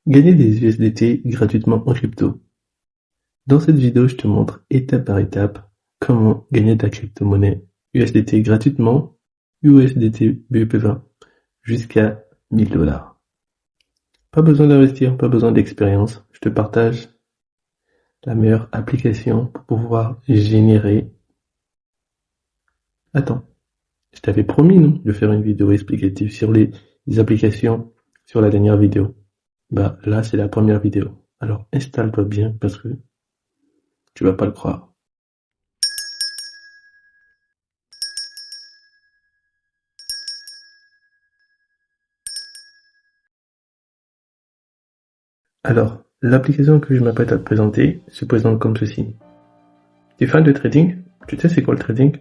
Gagner des USDT gratuitement en crypto. Dans cette vidéo, je te montre étape par étape comment gagner ta crypto-monnaie USDT gratuitement, USDT BEP20, jusqu'à 1000 $. Pas besoin d'investir, pas besoin d'expérience. Je te partage la meilleure application pour pouvoir générer. Attends, je t'avais promis, non, de faire une vidéo explicative sur les applications sur la dernière vidéo. Bah là, c'est la première vidéo. Alors installe-toi bien parce que tu vas pas le croire. Alors, l'application que je m'apprête à te présenter se présente comme ceci. Tu es fan de trading? Tu sais c'est quoi le trading?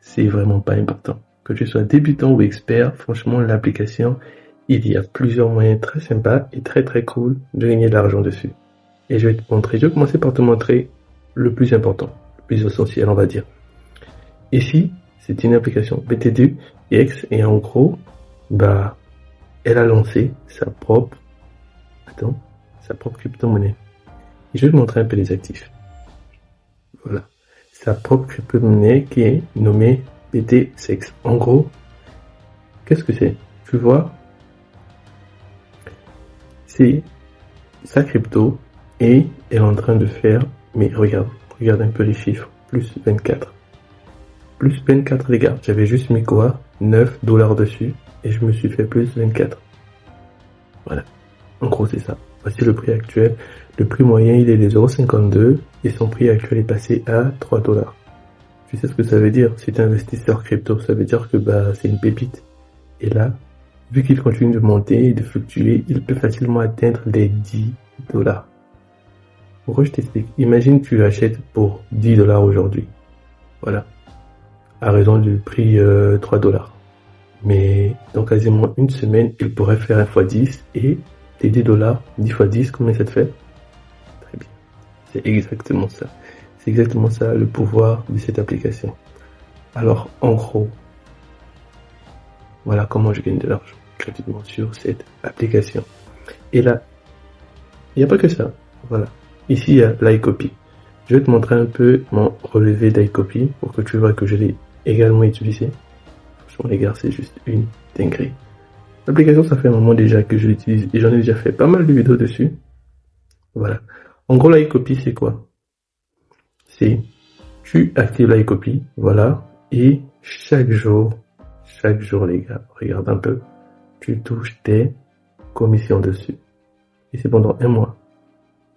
C'est vraiment pas important. Que tu sois débutant ou expert, franchement l'application, il y a plusieurs moyens très sympas et très cool de gagner de l'argent dessus. Et je vais te montrer, je vais commencer par te montrer le plus important, le plus essentiel on va dire. Ici, c'est une application BTDX et en gros, bah, elle a lancé sa propre crypto-monnaie. Et je vais te montrer un peu les actifs. Voilà. Sa propre crypto-monnaie qui est nommée BTCX. En gros, qu'est-ce que c'est? Tu vois, c'est sa crypto et elle est en train de faire, mais regarde un peu les chiffres. Plus 24. Plus 24 les gars. J'avais juste mis quoi? 9 $ dessus et je me suis fait plus 24. Voilà. En gros, c'est ça. Voici le prix actuel. Le prix moyen, il est de 0,52 et son prix actuel est passé à 3 $. Tu sais ce que ça veut dire? Si tu es investisseur crypto, ça veut dire que bah c'est une pépite. Et là, vu qu'il continue de monter et de fluctuer, il peut facilement atteindre les 10 $. Pourquoi je t'explique? Imagine que tu l'achètes pour 10 $ aujourd'hui. Voilà. À raison du prix 3 $. Mais dans quasiment une semaine, il pourrait faire 1 x 10 et tes 10 $, 10 x 10, combien ça te fait? Très bien. C'est exactement ça. C'est exactement ça le pouvoir de cette application. Alors, en gros, voilà comment je gagne de l'argent gratuitement sur cette application. Et là, il n'y a pas que ça. Voilà. Ici, il y a l'iCopy. Je vais te montrer un peu mon relevé d'iCopy pour que tu vois que je l'ai également utilisé. Franchement, les gars, c'est juste une dinguerie. L'application, ça fait un moment déjà que je l'utilise et j'en ai déjà fait pas mal de vidéos dessus. Voilà. En gros, l'iCopy, c'est quoi? C'est, tu actives l'iCopy, voilà, et chaque jour, les gars, regarde un peu, tu touches tes commissions dessus. Et c'est pendant 1 mois.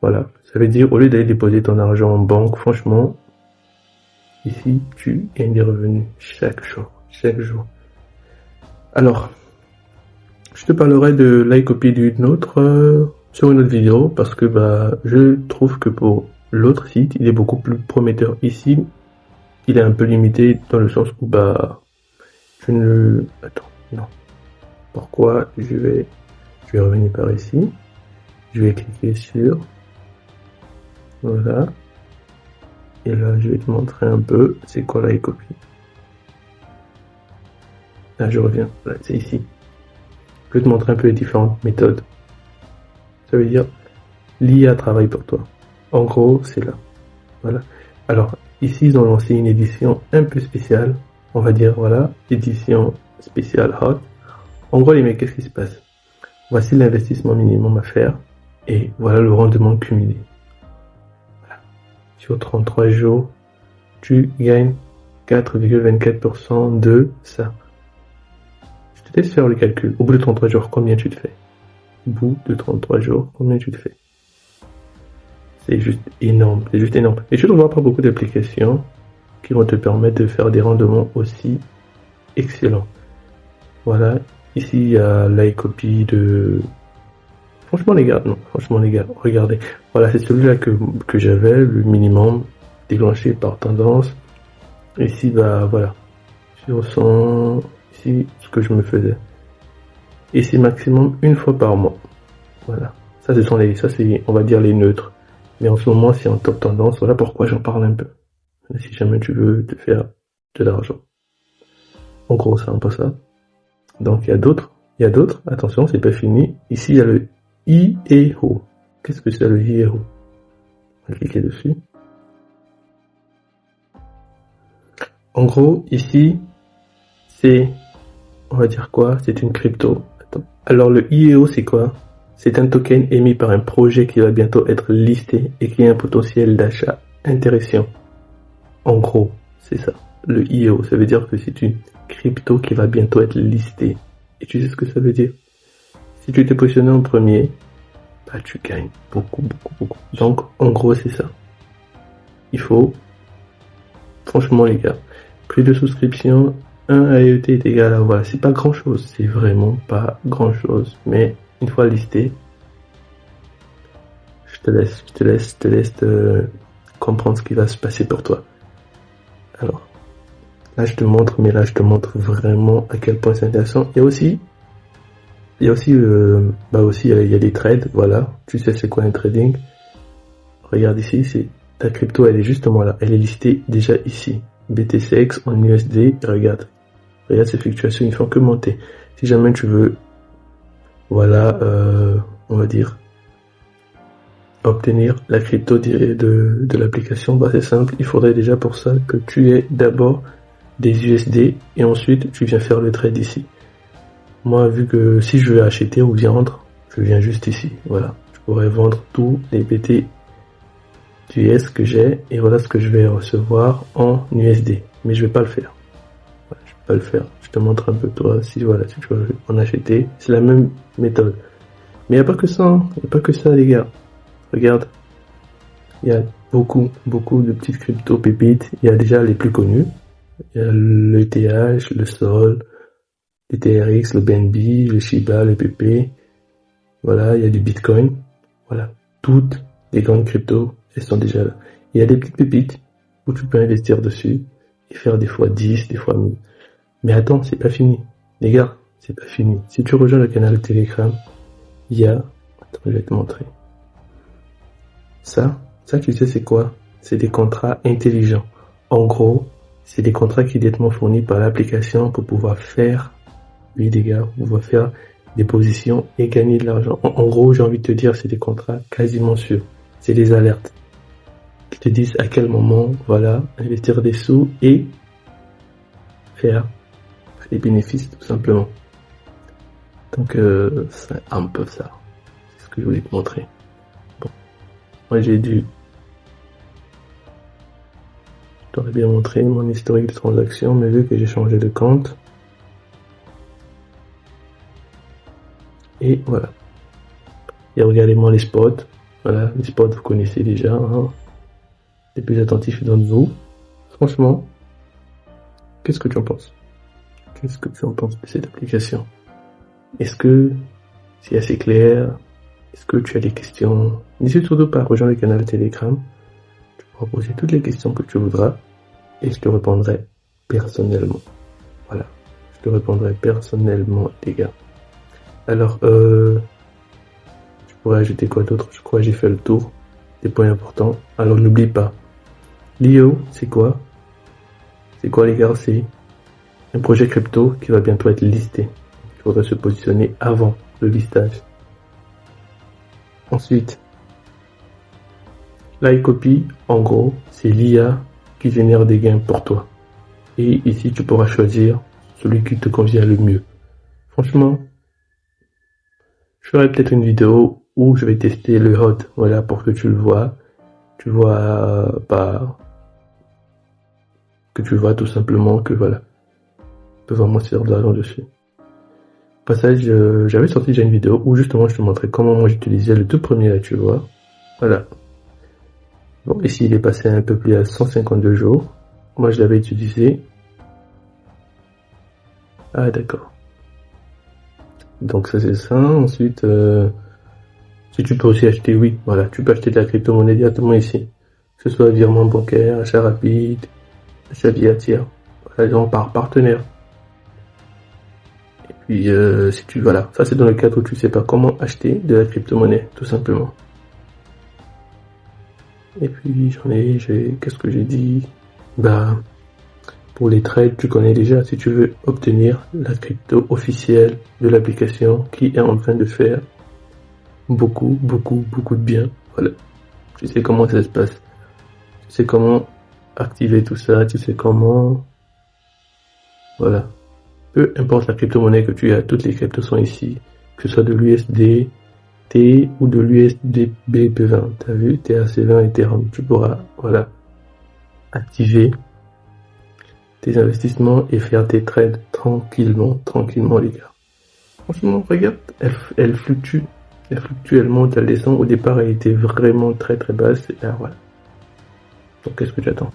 Voilà. Ça veut dire, au lieu d'aller déposer ton argent en banque, franchement, ici, tu gagnes des revenus chaque jour. Alors, je te parlerai de l'iCopy sur une autre vidéo parce que bah je trouve que pour l'autre site, il est beaucoup plus prometteur. Ici, il est un peu limité dans le sens où bah attends, non. Pourquoi je vais revenir par ici. Je vais cliquer sur voilà. Et là, je vais te montrer un peu c'est quoi l'iCopy. Là, je reviens. Voilà, c'est ici. Je vais te montrer un peu les différentes méthodes. Ça veut dire l'IA travaille pour toi. En gros, c'est là. Voilà. Alors, ici, ils ont lancé une édition un peu spéciale. On va dire, voilà, édition spéciale hot. En gros, les mecs, qu'est-ce qui se passe? Voici l'investissement minimum à faire. Et voilà le rendement cumulé. Voilà. Sur 33 jours, tu gagnes 4,24% de ça. Je te laisse faire le calcul. Au bout de 33 jours, combien tu te fais? Au bout de 33 jours, combien tu te fais? C'est juste énorme. Et je ne vois pas beaucoup d'applications qui vont te permettre de faire des rendements aussi excellents. Voilà. Ici, il y a l'iCopy de... Franchement, les gars, regardez. Voilà, c'est celui-là que j'avais, le minimum déclenché par tendance. Ici, bah, voilà. Ici, ce que je me faisais. Et c'est maximum 1 fois par mois. Voilà. Ça, c'est, on va dire, les neutres. Mais en ce moment, c'est en top tendance. Voilà pourquoi j'en parle un peu. Si jamais tu veux te faire de l'argent. En gros, c'est un peu ça. Donc, il y a d'autres. Attention, c'est pas fini. Ici, il y a le IEO. Qu'est-ce que c'est le IEO? On va cliquer dessus. En gros, ici, c'est, on va dire quoi? C'est une crypto. Attends. Alors le IEO, c'est quoi? C'est un token émis par un projet qui va bientôt être listé et qui a un potentiel d'achat intéressant. En gros, c'est ça. Le IEO, ça veut dire que c'est une crypto qui va bientôt être listée. Et tu sais ce que ça veut dire? Si tu t'es positionné en premier, bah tu gagnes beaucoup. Donc, en gros, c'est ça. Il faut, franchement les gars, prix de souscription, 1 AET est égal à, voilà, c'est pas grand chose, c'est vraiment pas grand chose, mais une fois listé, je te laisse comprendre ce qui va se passer pour toi. Alors, là je te montre vraiment à quel point c'est intéressant. Il y a aussi, il y a des trades, voilà, tu sais c'est quoi un trading. Regarde ici, c'est ta crypto, elle est justement là, elle est listée déjà ici. BTCX en USD, regarde ces fluctuations, ils font que monter. Si jamais tu veux, voilà, on va dire, obtenir la crypto de l'application, bah c'est simple, il faudrait déjà pour ça que tu aies d'abord des USD et ensuite tu viens faire le trade ici. Moi, vu que si je veux acheter ou vendre, je viens juste ici, voilà. Je pourrais vendre tous les BT US que j'ai et voilà ce que je vais recevoir en USD. Mais je vais pas le faire. Voilà, je vais pas le faire. Je te montre un peu toi si voilà, si tu veux en acheter. C'est la même méthode. Mais il n'y a pas que ça, hein. Il n'y a pas que ça les gars. Regarde. Il y a beaucoup de petites crypto pépites. Il y a déjà les plus connus. Il y a le ETH, le Sol, le TRX, le BNB, le Shiba, le PP. Voilà, il y a du Bitcoin. Voilà. Toutes les grandes cryptos, elles sont déjà là. Il y a des petites pépites où tu peux investir dessus et faire des fois 10, des fois 1000. Mais attends, c'est pas fini. Les gars, c'est pas fini. Si tu rejoins le canal Telegram, il y a... Attends, je vais te montrer. Ça, tu sais c'est quoi? C'est des contrats intelligents. En gros, c'est des contrats qui sont fournis par l'application pour pouvoir faire, oui les gars, pour pouvoir faire des positions et gagner de l'argent. En gros, j'ai envie de te dire, c'est des contrats quasiment sûrs. C'est des alertes qui te disent à quel moment, voilà, investir des sous et faire des bénéfices tout simplement. Donc, c'est un peu ça. C'est ce que je voulais te montrer. Bon, moi je t'aurais bien montré mon historique de transaction, mais vu que j'ai changé de compte, et voilà. Et regardez-moi les spots. Voilà, les spots vous connaissez déjà, hein. Les plus attentifs d'entre vous. Franchement, qu'est-ce que tu en penses? Qu'est-ce que tu en penses de cette application? Est-ce que c'est assez clair? Est-ce que tu as des questions? N'hésite surtout pas à rejoindre le canal Telegram. Tu pourras poser toutes les questions que tu voudras et je te répondrai personnellement. Voilà, je te répondrai personnellement, les gars. Alors, je pourrais ajouter quoi d'autre? Je crois que j'ai fait le tour des points importants. Alors, n'oublie pas. L'IO, c'est quoi? C'est quoi, les gars? C'est un projet crypto qui va bientôt être listé. Il faudrait se positionner avant le listage. Ensuite, l'iCopy, en gros, c'est l'IA qui génère des gains pour toi. Et ici, tu pourras choisir celui qui te convient le mieux. Franchement, je ferai peut-être une vidéo où je vais tester le hot, voilà, pour que tu le vois. Tu vois, que tu vois tout simplement que voilà, tu peux vraiment se faire de l'argent dessus. Au passage, j'avais sorti déjà une vidéo où justement je te montrais comment moi j'utilisais le tout premier là, tu vois. Voilà. Bon, ici il est passé un peu plus à 152 jours. Moi je l'avais utilisé. Ah d'accord. Donc ça c'est ça. Ensuite, si tu peux aussi acheter, oui, voilà, tu peux acheter de la crypto-monnaie directement ici. Que ce soit virement bancaire, achat rapide, achat via tiers. Voilà, donc par partenaire. Et puis voilà, ça c'est dans le cadre où tu sais pas comment acheter de la crypto-monnaie, tout simplement. Et puis qu'est-ce que j'ai dit? Bah, pour les trades, tu connais déjà, si tu veux obtenir la crypto officielle de l'application qui est en train de faire beaucoup, beaucoup, beaucoup de bien. Voilà. Tu sais comment ça se passe. Tu sais comment activer tout ça. Tu sais comment... Voilà. Peu importe la crypto-monnaie que tu as, toutes les cryptos sont ici. Que ce soit de l'USDT ou de l'USDBP20. T'as vu? TRC20 et Ethereum. Tu pourras, voilà, activer tes investissements et faire tes trades tranquillement, tranquillement, les gars. Franchement, regarde, elle fluctue. Elle fluctue, elle monte, elle descend. Au départ, elle était vraiment très très basse. Et là, voilà. Donc, qu'est-ce que tu attends?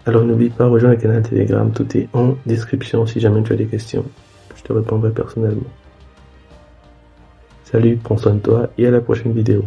Alors, n'oublie pas, rejoindre le canal Telegram. Tout est en description si jamais tu as des questions. Je te répondrai personnellement. Salut, prends soin de toi et à la prochaine vidéo.